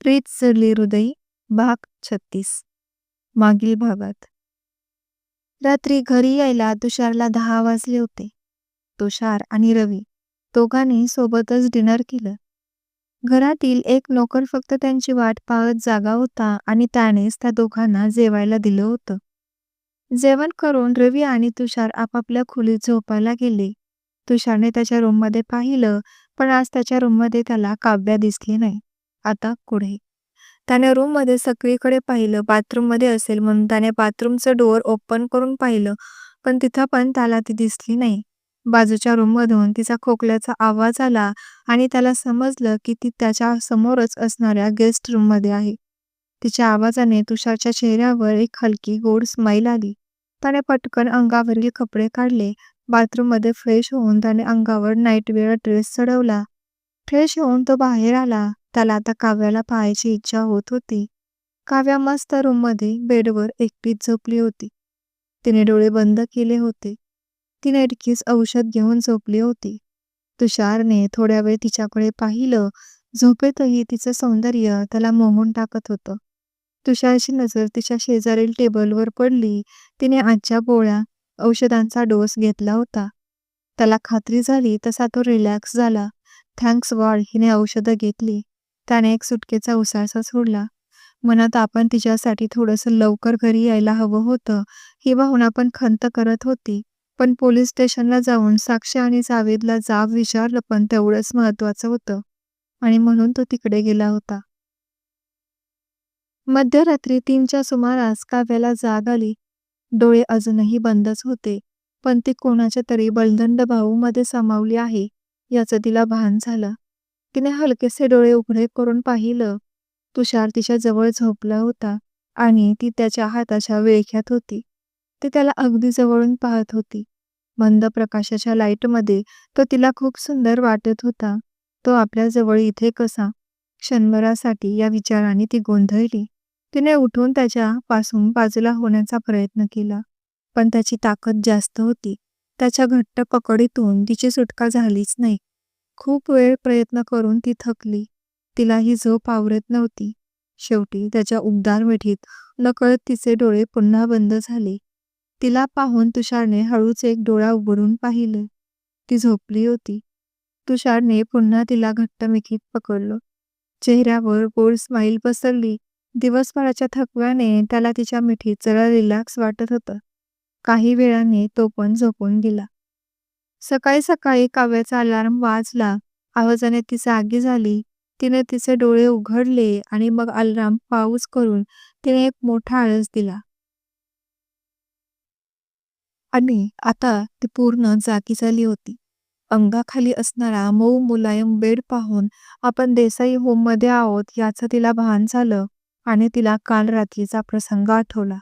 प्रीत जडली हृदयी भाग 36. मागील भागात. रात्री घरी यायला तुषारला 10 वाजले होते. तुषार आणि रवी दोघांनी सोबतच डिनर केलं. घरातील एक नोकर फक्त त्यांची वाट पाहत जागा होता आणि त्यानेच त्या दोघांना जेवायला दिलं होतं. जेवण करून रवी आणि तुषार आपापल्या खोलीत झोपायला गेले. तुषारने त्याच्या रूममध्ये पाहिलं, पण आज त्याच्या रूममध्ये त्याला काव्या दिसली नाही. आता पुढे. त्याने रूममध्ये सगळीकडे पाहिलं, बाथरूममध्ये असेल म्हणून त्याने बाथरूमचं डोअर ओपन करून पाहिलं, पण तिथं पण त्याला ती दिसली नाही. बाजूच्या रूममधून तिचा खोकल्याचा आवाज आला आणि त्याला समजलं की ती त्याच्या समोरच असणाऱ्या गेस्ट रूममध्ये आहे. तिच्या आवाजाने तुषारच्या चेहऱ्यावर एक हलकी गोड स्माईल आली. त्याने पटकन अंगावरील कपडे काढले. बाथरूममध्ये फ्रेश होऊन त्याने अंगावर नाईटवेअर ड्रेस चढवला. फ्रेश होऊन तो बाहेर आला. त्याला आता काव्याला पाहायची इच्छा होत होती. काव्या मस्त रूममध्ये बेडवर एकटीच झोपली होती. तिने डोळे बंद केले होते. ती नेटकीच औषध घेऊन झोपली होती. तुषारने थोड्या वेळ तिच्याकडे पाहिलं. झोपेतही तिचं सौंदर्य त्याला मोहून टाकत होतं. तुषारची नजर तिच्या शेजारील टेबलवर पडली. तिने आजच्या गोळ्या औषधांचा डोस घेतला होता. त्याला खात्री झाली तसा तो रिलॅक्स झाला. थँक्स गॉड हिने औषधं घेतली. त्याने एक सुटकेचा उसासा सोडला. मनात आपण तिच्यासाठी थोडंसं लवकर घरी यायला हवं होतं ही भावना पण खंत करत होती. पण पोलीस स्टेशनला जाऊन साक्षी आणि जावेदला जाब विचारलं पण तेवढंच महत्वाचं होतं आणि म्हणून तो तिकडे गेला होता. मध्यरात्री 3च्या सुमारास काव्याला जाग आली. डोळे अजूनही बंदच होते, पण ती कोणाच्या तरी बलदंड बाहूमध्ये सामावली आहे याचं तिला भान झालं. तिने हलकेसे डोळे उघडे करून पाहिलं. तुषार तिच्या जवळ झोपला होता आणि ती त्याच्या हाताच्या विळख्यात होती. ती त्याला अगदी जवळून पाहत होती. मंद प्रकाशाच्या लाईटमध्ये तो तिला खूप सुंदर वाटत होता. तो आपल्या जवळ इथे कसा? क्षणभरासाठी या विचाराने ती गोंधळली. तिने उठून त्याच्या पासून बाजूला होण्याचा प्रयत्न केला, पण त्याची ताकद जास्त होती. त्याच्या घट्ट पकडीतून तिची सुटका झालीच नाही. खूप वेळ प्रयत्न करून ती थकली. तिलाही झोप आवरत नव्हती. शेवटी त्याच्या उबदार मिठीत नकळत तिचे डोळे पुन्हा बंद झाले. तिला पाहून तुषारने हळूच एक डोळा उघडून पाहिलं. ती झोपली होती. तुषारने पुन्हा तिला घट्ट मिठीत पकडलं. चेहऱ्यावर गोड स्माईल पसरली. दिवसभराच्या थकव्याने त्याला तिच्या मिठीत जरा रिलॅक्स वाटत होतं. काही वेळाने तो पण झोपून गेला. सकाळी सकाळी काव्याचा अलार्म वाजला. आवाजाने ती जागी झाली. तिने तिचे डोळे उघडले आणि मग अलार्म पाऊस करून तिने एक मोठा आळस दिला. आणि आता ती पूर्ण जागी झाली होती. अंगाखाली असणारा मऊ मुलायम बेड पाहून आपण देसाई होममध्ये आहोत याचं तिला भान झालं आणि तिला काल रात्रीचा प्रसंग आठवला.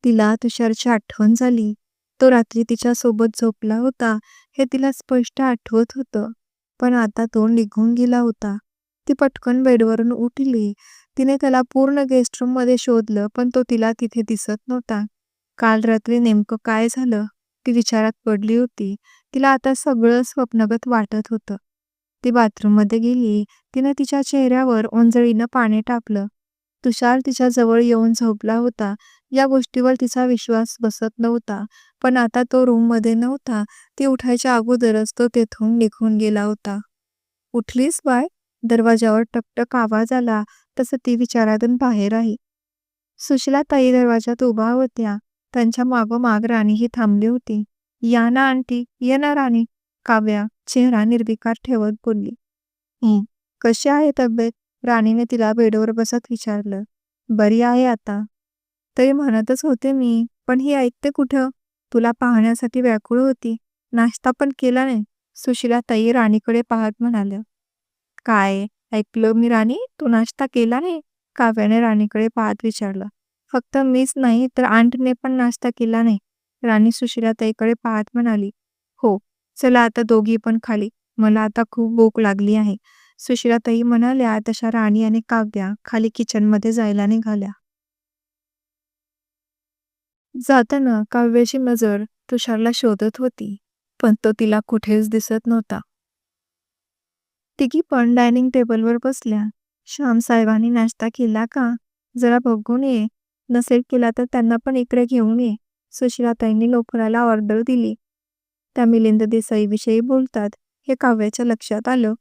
तिला तुषारची आठवण झाली. तो रात्री तिच्या सोबत झोपला होता हे तिला स्पष्ट आठवत होतं, पण आता तो निघून गेला होता. ती पटकन बेडवरून उठली. तिने त्याला पूर्ण गेस्ट रूम मध्ये शोधलं, पण तो तिला तिथे दिसत नव्हता. काल रात्री नेमकं काय झालं? ती विचारात पडली होती. तिला आता सगळं स्वप्नगत वाटत होतं. ती बाथरूममध्ये गेली. तिने तिच्या चेहऱ्यावर ओंजळीनं पाणी टाकलं. तुषार तिच्या जवळ येऊन झोपला होता. या गोष्टीवर तिचा विश्वास बसत नव्हता, पण आता तो रूममध्ये नव्हता. ती उठायच्या अगोदरच तो तेथून निघून गेला होता. उठलीस बाय? दरवाजावर टकटक आवाज आला तसं ती विचारातून बाहेर आली. सुशीलाताई दरवाजात उभा होत्या. त्यांच्या मागोमाग राणीही थांबली होती. या ना आंटी, ये ना राणी, काव्या चेहरा निर्विकार ठेवत बोलली. कशी आहे तब्येत? राणीने तिला बेडवर बसत विचारलं. बरी आहे आता. तरी म्हणतच होते मी, पण ही ऐकते कुठं? तुला पाहण्यासाठी व्याकुळ होती. नाश्ता पण केला नाही. सुशीलाताई राणीकडे पाहत म्हणाल्या. काय ऐकलं मी राणी? तू नाश्ता केला नाही? काव्याने राणीकडे पाहत विचारलं. फक्त मीच नाही तर आंटने पण नाश्ता केला नाही. राणी सुशीलाताईकडे पाहत म्हणाली. हो, चला आता दोघी पण खाली. मला आता खूप भूक लागली आहे. सुशीलाताई म्हणाल्या तशा राणी आणि काव्या खाली किचनमध्ये जायला निघाल्या. जाताना काव्याची नजर तुषारला शोधत होती, पण तो तिला कुठेच दिसत नव्हता. तिघी पण डायनिंग टेबलवर बसल्या. श्याम साहेबांनी नाश्ता केला का? जरा बघून ये. नसेल केला तर त्यांना पण इकडे घेऊन ये. सुशीलाताईंनी लोफराला ऑर्डर दिली. त्या मिलिंद देसाईविषयी बोलतात हे काव्याच्या लक्षात आलं.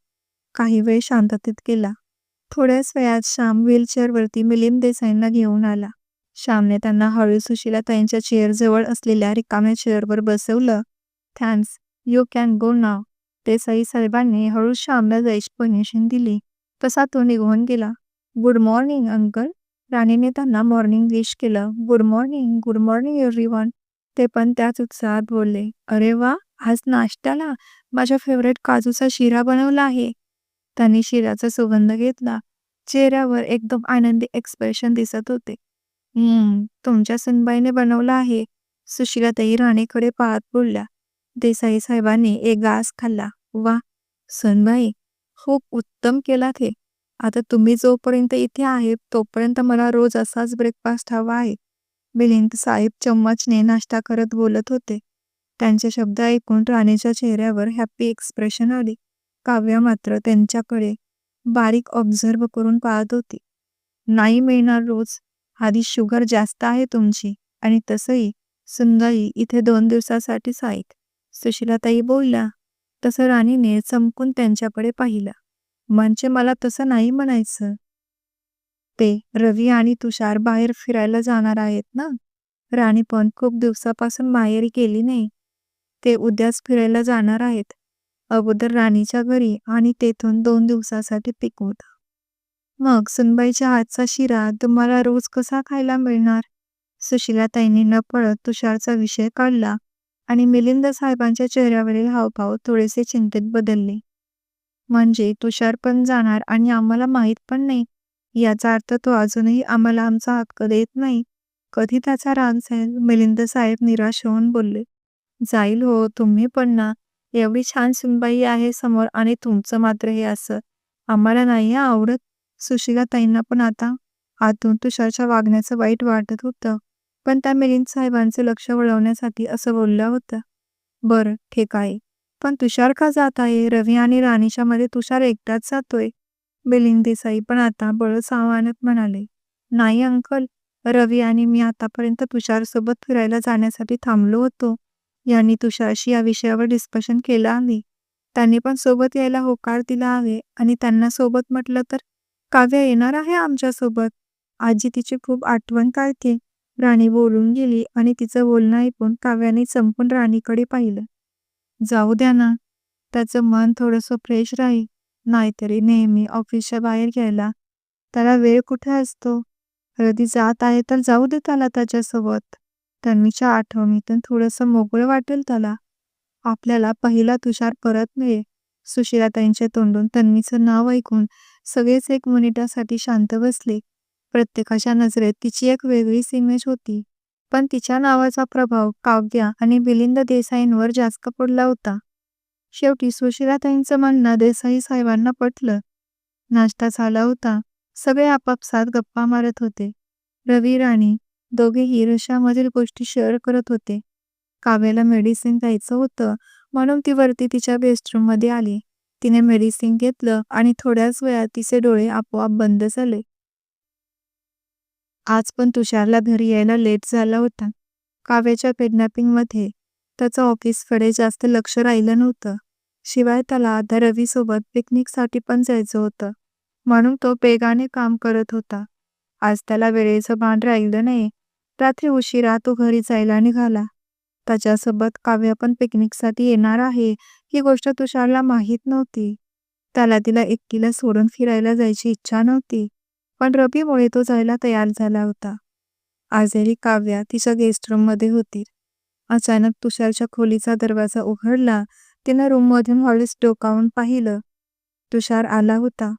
काही वेळ शांततेत गेला. थोड्याच वेळात श्याम व्हीलचेअरवरती मिलिंद देसाईंना घेऊन आला. श्यामने त्यांना हळू सुशीलाताईंच्या चेअरजवळ असलेल्या रिकाम्या चेअरवर बसवलं. थँक्स, यू कॅन गो नाव. देसाई साहेबांनी हळू श्यामला जायची परमिशन दिली. तसा तो निघून गेला. Good morning uncle. राणीने त्यांना मॉर्निंग विश केलं. Good morning everyone. ते पण त्याच उत्साहात बोलले. अरे वा, आज नाश्त्याला माझ्या फेवरेट काजूचा शिरा बनवला आहे. त्यांनी शिऱ्याचा सुगंध घेतला. चेहऱ्यावर एकदम आनंदी एक्सप्रेशन दिसत होते. तुमच्या सुनबाईने बनवला आहे. सुशीलाताई राणीकडे पाहत बोलल्या. देसाई साहेबांनी एक घास खाल्ला. वा सुनबाई, खूप उत्तम केलात हे. आता तुम्ही जोपर्यंत इथे आहेत तोपर्यंत मला रोज असाच ब्रेकफास्ट हवा आहे. मिलिंद साहेब चम्मचने नाश्ता करत बोलत होते. त्यांचे शब्द ऐकून राणीच्या चेहऱ्यावर हॅपी एक्सप्रेशन आली. काव्या मात्र त्यांच्याकडे बारीक ऑब्झर्व करून पाहत होती. नाही मिळणार रोज. आधी शुगर जास्त आहे तुमची. आणि तसंही सुनबाई इथे 2 दिवसासाठीच आहेत. सुशीलाताई बोलल्या. तसं राणीने चमकून त्यांच्याकडे पाहिलं. म्हणजे मला तसं नाही म्हणायचं. ते रवी आणि तुषार बाहेर फिरायला जाणार आहेत ना. राणी पण खूप दिवसापासून बाहेर गेली नाही. ते उद्याच फिरायला जाणार आहेत. अगोदर राणीच्या घरी आणि तेथून 2 दिवसासाठी पिकवत. मग सुनबाईच्या हातचा शिरा तुम्हाला रोज कसा खायला मिळणार? सुशीलाताईंनी नकळत तुषारचा विषय काढला आणि मिलिंद साहेबांच्या चेहऱ्यावरील हावभाव थोडेसे चिंतेत बदलले. म्हणजे तुषार पण जाणार आणि आम्हाला माहीत पण नाही. याचा अर्थ तो अजूनही आम्हाला आमचा हक्क देत नाही. कधी त्याचा राग जाईल? मिलिंद साहेब निराश होऊन बोलले. जाईल हो, तुम्ही पण ना. एवढी छान सुनबाई आहे समोर आणि तुमचं मात्र हे असं. आम्हाला नाही आवडत. सुशीलाताईंना पण आता आतून तुषारच्या वागण्याचं वाईट वाटत होतं. पण त्या मिलिंद साहेबांचं लक्ष वळवण्यासाठी असं बोलल्या होत्या. बरं, ठीक आहे. पण तुषार का जात आहे? रवी आणि राणीच्या मध्ये तुषार एकटाच जातोय. मिलिंद देसाई पण आता बळच आव्हानात म्हणाले. नाही अंकल, रवी आणि मी आतापर्यंत तुषारसोबत फिरायला जाण्यासाठी थांबलो होतो. यांनी तुषारशी या विषयावर डिस्कशन केलं आहे. त्यांनी पण सोबत यायला होकार दिला आहे आणि त्यांना सोबत म्हटलं तर काव्या येणार आहे आमच्यासोबत. आजी तिची खूप आठवण काढते. राणी बोलून गेली आणि तिचं बोलणं ऐकून काव्याने चमकून राणीकडे पाहिलं. जाऊ द्या ना, त्याचं मन थोडंसं फ्रेश राहील. नाहीतरी नेहमी ऑफिसच्या बाहेर घ्यायला त्याला वेळ कुठे असतो. कधी जात आहे तर जाऊ दे त्याला त्याच्यासोबत. तन्वीच्या आठवणीतून थोडंसं मोकळं वाटेल त्याला. आपल्याला पहिला तुषार परत मिळेल. सुशीलाताईंच्या तोंडून तन्वीचं नाव ऐकून सगळेच 1 मिनिटासाठी शांत बसले. प्रत्येकाच्या नजरेत तिची एक वेगळीच इमेज होती. पण तिच्या नावाचा प्रभाव काव्या आणि मिलिंद देसाईंवर जास्त पडला होता. शेवटी सुशीलाताईंचं म्हणणं देसाई साहेबांना पटलं. नाश्ता झाला होता. सगळे आपापसात गप्पा मारत होते. रवी राणी दोघेही रशामधील गोष्टी शेअर करत होते. काव्याला मेडिसिन द्यायचं होतं म्हणून ती वरती तिच्या बेडरूममध्ये आली. तिने मेडिसिन घेतलं आणि थोड्याच वेळात तिचे डोळे आपोआप बंद झाले. आज पण तुषारला घरी यायला लेट झाला होता. काव्याच्या किडनॅपिंगमध्ये त्याचं ऑफिसकडे जास्त लक्ष राहिलं नव्हतं. शिवाय त्याला आता रवीसोबत पिकनिकसाठी पण जायचं होतं. म्हणून तो वेगाने काम करत होता. आज त्याला वेळेचं भान राहिलं नाही. रात्री उशिरा तो घरी जायला निघाला. त्याच्यासोबत काव्या पण पिकनिकसाठी येणार आहे ही गोष्ट तुषारला माहीत नव्हती. त्याला तिला एकटीला सोडून फिरायला जायची इच्छा नव्हती. पण रवीमुळे तो जायला तयार झाला होता. आजही काव्या तिच्या गेस्ट रूममध्ये होती. अचानक तुषारच्या खोलीचा दरवाजा उघडला. तिने रूममधून हळूच डोकावून पाहिलं. तुषार आला होता.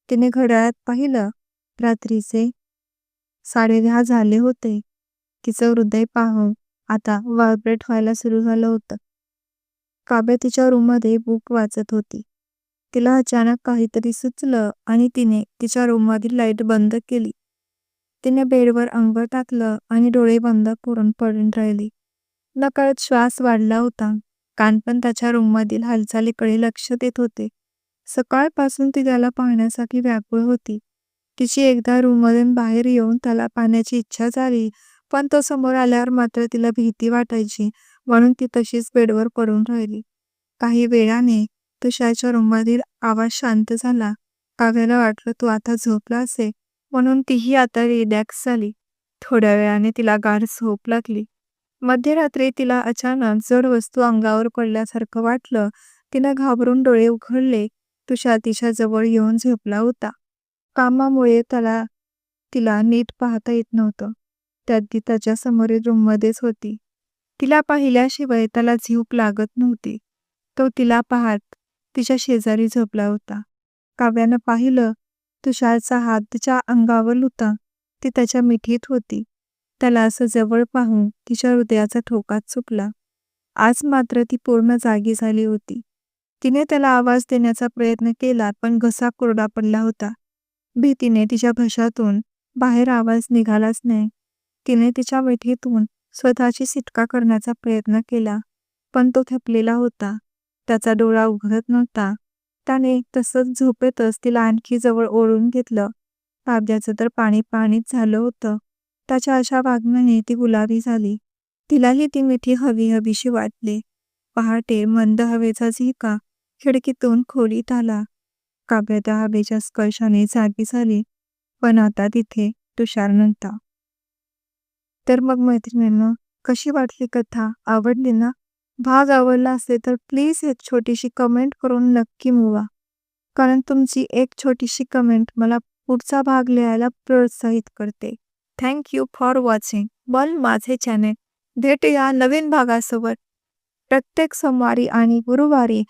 तिने घड्याळात पाहिलं. रात्रीचे 10:30 झाले होते. तिचं हृदय पाहून आता व्हायब्रेट व्हायला सुरू झालं होतं. काव्या तिच्या रूममध्ये बुक वाचत होती. तिला अचानक काहीतरी सुचलं आणि तिने तिच्या रूममधील लाईट बंद केली. तिने बेडवर अंग टाकलं आणि डोळे बंद करून पडून राहिली. नकळत श्वास वाढला होता. कान पण त्याच्या रूममधील हालचालीकडे लक्ष देत होते. सकाळपासून ती त्याला पाहण्यासाठी व्याकुळ होती. तिची एकदा रूममधून बाहेर येऊन त्याला पाहण्याची इच्छा झाली, पण तो समोर आल्यावर मात्र तिला भीती वाटायची, म्हणून ती तशीच बेडवर पडून राहिली. काही वेळाने तुषारच्या रूममधील आवाज शांत झाला. काव्याला वाटलं तो आता झोपला असेल, म्हणून तीही आता रिलॅक्स झाली. थोड्या वेळाने तिला गाढ झोप लागली. मध्यरात्री तिला अचानक जड वस्तू अंगावर पडल्यासारखं वाटलं. तिनं घाबरून डोळे उघडले. तुषार तिच्या जवळ येऊन झोपला होता. कामामुळे तिला नीट पाहता येत नव्हतं. त्यात ती त्याच्या समोरील रूममध्येच होती. तिला पाहिल्याशिवाय त्याला झोप लागत नव्हती. तो तिला पाहत तिच्या शेजारी झोपला होता. काव्यानं पाहिलं, तुषारचा हात तिच्या अंगावर होता. ती त्याच्या मिठीत होती. त्याला असं जवळ पाहून तिच्या हृदयाचा ठोकाच चुकला. आज मात्र ती पूर्ण जागी झाली होती. तिने त्याला आवाज देण्याचा प्रयत्न केला, पण घसा कोरडा पडला होता. भीतीने तिच्या घशातून बाहेर आवाज निघालाच नाही. तिने तिच्या मिठीतून स्वतःची सुटका करण्याचा प्रयत्न केला, पण तो थकलेला होता. त्याचा डोळा उघडत नव्हता. त्याने तसंच झोपेतच तिला आणखी जवळ ओढून घेतलं. काव्याचं तर पाणीच झालं होतं. त्याच्या अशा वागण्याने ती गुलाबी झाली. तिलाही ती मिठी हवीशी वाटली. पहाटे मंद हवेचा झिरका खिडकीतून खोलीत आला. काव्य त्या हवेच्या स्पर्शाने जागी झाली, पण आता तिथे तुषार नव्हता. तर मग मैत्रिणींनो, कशी वाटली कथा? आवडली ना? भाग आवडला असेल तर प्लीज एक छोटीशी कमेंट करून नक्की मिळवा, कारण तुमची एक छोटीशी कमेंट मला पुढचा भाग लिहायला प्रोत्साहित करते. थँक यू फॉर वॉचिंग माझे चॅनेल. भेटूया नवीन भागासोबत प्रत्येक सोमवारी आणि गुरुवारी